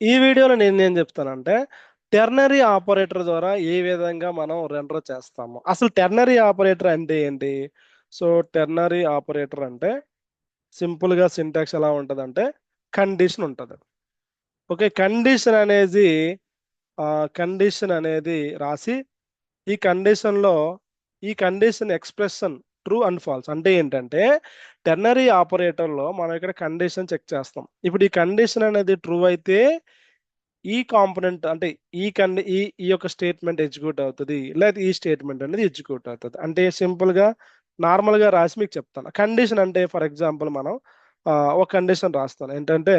ఈ వీడియోలో నేను చెప్తానంటే టెర్నరీ ఆపరేటర్ ద్వారా ఏ విధంగా మనం రెండర్ చేస్తాము. అసలు టెర్నరీ ఆపరేటర్ అంటే ఏంటి? సో టెర్నరీ ఆపరేటర్ అంటే సింపుల్ గా సింటాక్స్ ఎలా ఉంటదంటే కండిషన్ ఉంటది. ఓకే, కండిషన్ అనేది రాసి ఈ కండిషన్ లో ఈ condition expression true and false అంటే ఏంటంటే టెర్నరీ ఆపరేటర్ లో మనం ఇక్కడ కండిషన్ చెక్ చేస్తాం. ఇప్పుడు ఈ కండిషన్ అనేది ట్రూ అయితే ఈ కాంపోనెంట్ అంటే ఈ యొక్క స్టేట్మెంట్ ఎగ్జిక్యూట్ అవుతుంది, లేదా ఈ స్టేట్మెంట్ అనేది ఎగ్జిక్యూట్ అవుతుంది. అంటే సింపుల్ గా నార్మల్ గా రాసి మీకు చెప్తాను. కండిషన్ అంటే ఫర్ ఎగ్జాంపుల్ మనం ఒక కండిషన్ రాస్తాను ఏంటంటే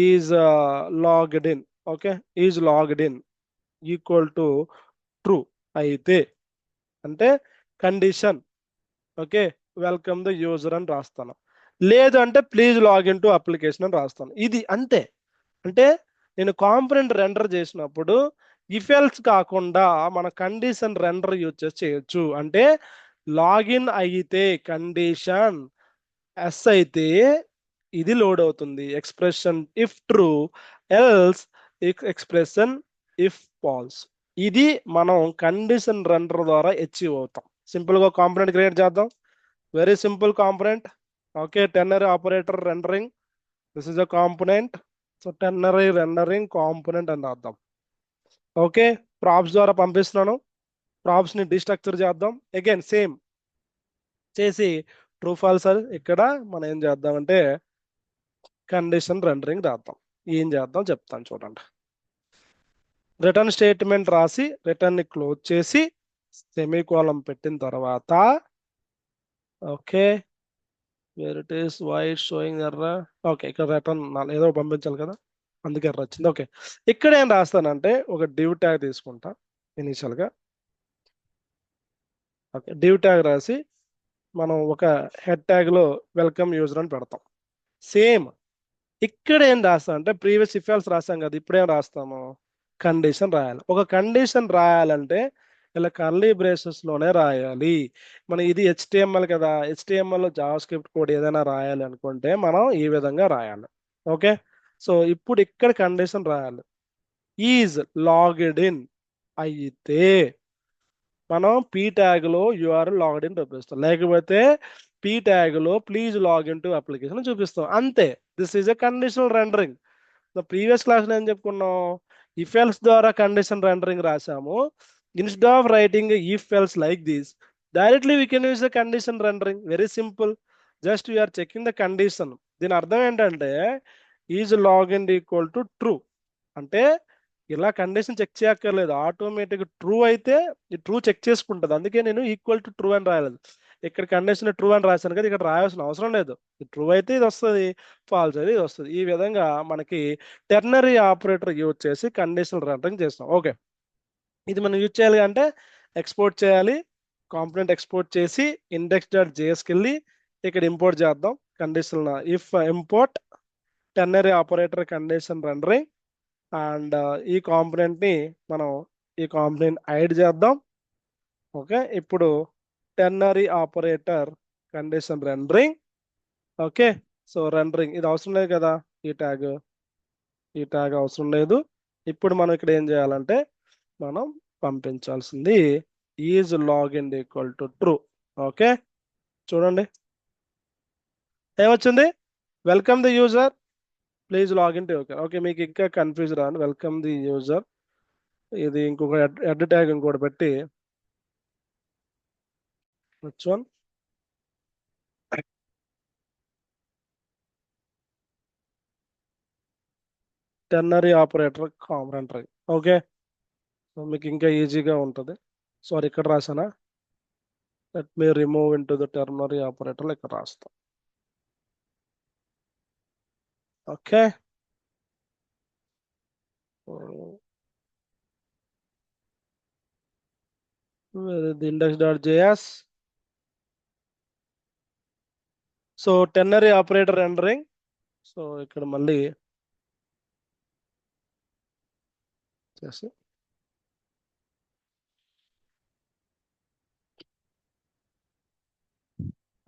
is logged in. Okay, is logged in equal to true అయితే అంటే condition. Okay, welcome the user అని రాస్తాను. లేదు అంటే ప్లీజ్ లాగిన్ టు అప్లికేషన్ అని రాస్తాను. ఇది అంతే. అంటే నేను కాంపోనెంట్ రెండర్ చేసినప్పుడు ఇఫ్ ఎల్స్ కాకుండా మన కండిషన్ రెండర్ యూజ్ చేసి చేయొచ్చు. అంటే లాగిన్ అయితే కండిషన్ ఎస్ అయితే ఇది లోడ్ అవుతుంది expression if true, else expression if false. ఇది మనం కండిషన్ రెండర్ ద్వారా అచీవ్ అవుతాం. సింపుల్ గా కాంపోనెంట్ క్రియేట్ చేద్దాం. Very simple component. Okay, ternary operator rendering. This is a component. So ternary rendering component అని రాద్దాం. ఓకే, ప్రాప్స్ ద్వారా పంపిస్తున్నాను. ప్రాప్స్ ని డిస్ట్రక్చర్ చేద్దాం. అగైన్ సేమ్ చేసి ట్రూ ఫాల్స్ ఇక్కడ మనం ఏం చేద్దామంటే కండిషన్ రెండరింగ్ రాద్దాం. ఏం చేద్దాం చెప్తాను చూడండి. రిటర్న్ స్టేట్మెంట్ రాసి రిటర్న్ ని క్లోజ్ చేసి సెమీకోలం పెట్టిన తర్వాత okay where it is white showing ఎర్ర. ఓకే, ఇక్కడ రిటర్న్ ఏదో పంపించాలి కదా, అందుకే ఎర్ర వచ్చింది. ఓకే, ఇక్కడ ఏం రాస్తానంటే ఒక డివ్ ట్యాగ్ తీసుకుంటా ఇనిషియల్ గా. ఓకే, డివ్ ట్యాగ్ రాసి మనం ఒక హెడ్ ట్యాగ్ లో వెల్కమ్ యూజర్ అని పెడతాం. సేమ్ ఇక్కడ ఏం రాస్తాం అంటే ప్రీవియస్ ఇఫ్ ఎల్స్ రాస్తాం కదా, ఇప్పుడు ఏం రాస్తాము కండిషన్ రాయాలి. ఒక కండిషన్ రాయాలంటే ఇలా కర్లీ బ్రేసెస్ లోనే రాయాలి. మనం ఇది హెచ్టిఎంఎల్ కదా, హెచ్టిఎంఎల్ లో జావా స్క్రిప్ట్ కోడ్ ఏదైనా రాయాలి అనుకుంటే మనం ఈ విధంగా రాయాలి. ఓకే, సో ఇప్పుడు ఇక్కడ కండిషన్ రాయాలి. ఈజ్ లాగ్డ్ ఇన్ అయితే మనం పీ ట్యాగ్ లో యూఆర్ఎల్ లాగ్డ్ ఇన్ చూపిస్తాం, లేకపోతే పీ ట్యాగ్ లో ప్లీజ్ లాగిన్ టు అప్లికేషన్ చూపిస్తాం. అంతే. This is a conditional rendering. Previous class లో ఏం చెప్పుకున్నాం, ఇఫ్ ఎల్స్ ద్వారా కండిషన్ రెండరింగ్ రాసాము. Instead of writing if else like this, directly we can use the condition rendering. Very simple. Just you're checking the condition. దీని అర్థం ఏంటంటే is login equal to true అంటే ఇలా కండిషన్ చెక్ చేయక్కర్లేదు, automatic true అయితే true check చేసుకుంటుంది. అందుకే నేను ఈక్వల్ టు ట్రూ అని రాయలేదు. ఇక్కడ కండిషన్ ట్రూ అని రాశాను కదా, ఇక్కడ రాయాల్సిన అవసరం లేదు. ట్రూ అయితే ఇది వస్తుంది, ఫాల్స్ అయితే ఇది వస్తుంది. ఈ విధంగా మనకి టెర్నరీ ఆపరేటర్ యూజ్ చేసి కండిషనల్ రెండరింగ్ చేస్తాం. ఓకే, ఇది మనం యూజ్ చేయాలి అంటే ఎక్స్పోర్ట్ చేయాలి. కాంపోనెంట్ ఎక్స్పోర్ట్ చేసి ఇండెక్స్ డాట్ జేఎస్కి వెళ్ళి ఇక్కడ ఇంపోర్ట్ చేద్దాం. Condition if import ternary operator condition rendering and ఈ కాంపోనెంట్ ని మనం ఈ కాంపోనెంట్ యాడ్ చేద్దాం. ఓకే, ఇప్పుడు ternary operator condition rendering. Okay, so rendering ఇది అవసరం లేదు కదా, ఈ ట్యాగ్ అవసరం లేదు. ఇప్పుడు మనం ఇక్కడ ఏం చేయాలంటే మనం పంపించాల్సింది is login equal to true. Okay, చూడండి ఏమొచ్చింది, welcome the user please login to. Okay okay, మీకు ఇంకా కన్ఫ్యూజ్ రాను. వెల్కమ్ ది యూజర్ ఇది ఇంకొక హెడ్ ట్యాగ్ ఇంకోటి పెట్టి one ternary operator component. Okay, so మీకు ఇంకా ఈజీగా ఉంటుంది. సారీ ఇక్కడ రాసానా, let me remove in to the ternary operator ఇక్కడ రాస్తాం. Okay, index dot JS. So ternary operator rendering. So ఇక్కడ మళ్ళీ చేసి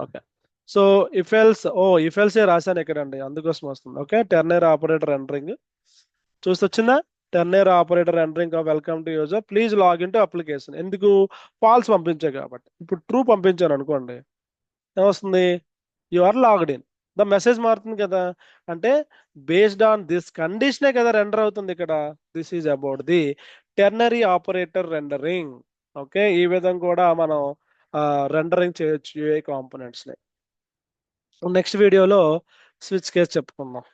ఓకే, సో ఇఫ్ ఎల్స్ ఏ రాశాను ఇక్కడ అండి, అందుకోసం వస్తుంది. Okay, ternary operator rendering. చూసి వచ్చిందా? Ternary operator entering welcome to user please login to application. ఎందుకు? ఫాల్స్ పంపించే కాబట్టి. ఇప్పుడు ట్రూ పంపించాను అనుకోండి, ఏమొస్తుంది? You are logged in. The message మారుతుంది కదా. అంటే బేస్డ్ ఆన్ దిస్ కండిషనే కదా రెండర్ అవుతుంది ఇక్కడ. This is about the ternary operator rendering. Okay, ఈ విధంగా కూడా మనం రెండరింగ్ చేయొచ్చు యూఐ కాంపోనెంట్స్ ని. నెక్స్ట్ వీడియోలో స్విచ్ కేస్ చెప్పుకుందాం.